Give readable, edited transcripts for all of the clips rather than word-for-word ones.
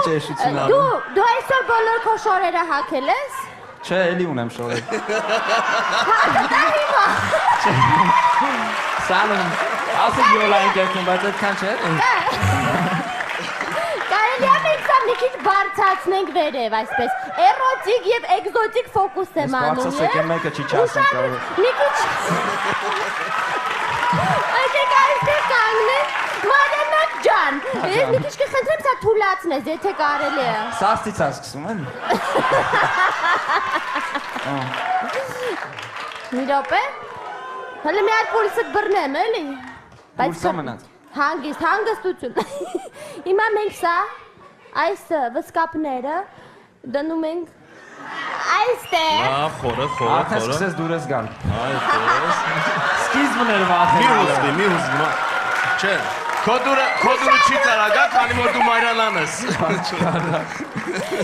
ճեշություն անում։ Դու այսօր բոլոր քո շորերը հագել ես։ Չէ, էլի ունեմ շորեր։ Դա հիմա։ Սանում, ասեք յոլային կերտում, բայց այդքան չէ։ Կարելի է մենք սա մի քիչ բարձրացնենք վերև, այսպես, էրոտիկ և էկզոտիկ ֆոկուս եմ անում, Բարձրացեք, եմ մեկը չի չասենք կարող։ Մի քիչ։ Այդեք այստեղ կանգնեն, Մարիաննակ ջան, ես մի քիչ կխնդրեմ սա թուլացնես, եթե կարելի է։ Սաստից է սկսում, էլի։ Մի րոպե։ Հələ մի այդ պուլսըտ բռնեմ, էլի։ Պուլսը մնաց։ Հանգիստ, հանգստություն։ Հիմա մենք սա, այս վսկապները դնում ենք այստեղ։ Խորը։ Արդեն սկսես դուրս գալ։ Այդպես։ Սկիզբն էր վախեն։ Մի հուզվի։ Չէ, քո դուրը չի կարա գա, քանի որ դու Մարիանան ես։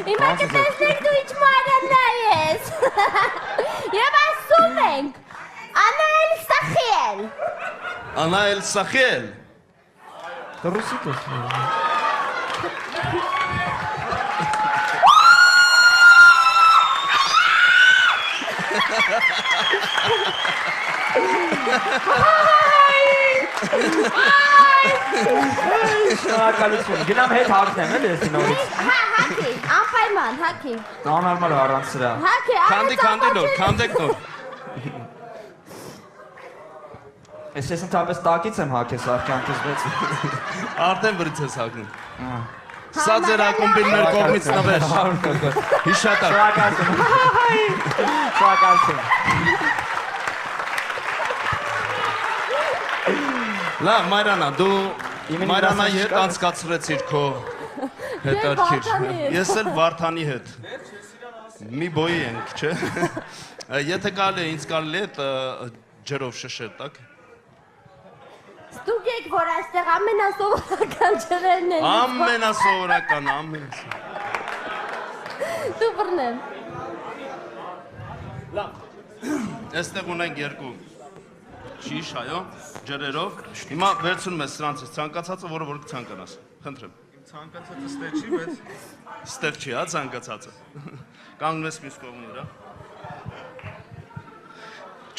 Հիմա կտեսնենք դու ինչ Մարիաննա ես։ Եվ ասում ենք, Անահել Սախիել։ Անահել Սախիել։ Ռուսիկ ես։ Շնորհակալություն։ Գնամ հետ հագնեմ, էլի ես նորից։ Հա, հագի, անպայման, հագի։ Անարմար առանց սրա։ Հագի, Քանդեք նոր։ Ես ընդհանրապես տակից եմ հագես արքյանքից վեց։ Արդեն վրից ես հագնում։ Սա ձեր ակումբին մեր կողմից նվեր։ Հիշատակ։ Շնորհակալություն։ Լավ, Մարիանա, դու Մարիանայի հետ անցկացրեցիր քո հետարքիր։ Ես էլ Վարդանի հետ։ Մի բոյի ենք, չէ։ Եթե կարելի է, ինձ կարելի է ջրով շշել, տակ։ Ստուգ եք, որ այստեղ ամենասովորական ջրերն են։ Ամենասովորական, Դու բռնեմ։ Լավ, այստեղ ունենք երկու շիշ, այո, ջրերով։ Հիմա վերցնում ես սրանցից ցանկացածը, որը որ կցանկանաս։ Խնդրեմ։ Իմ ցանկացածը ստեղ չի, բայց Ստեղ չի, հա, ցանկացածը։ Կանգնում ես մյուս կողմի վրա։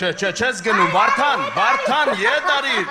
Չես գնում, Վարդան, ետ արիր։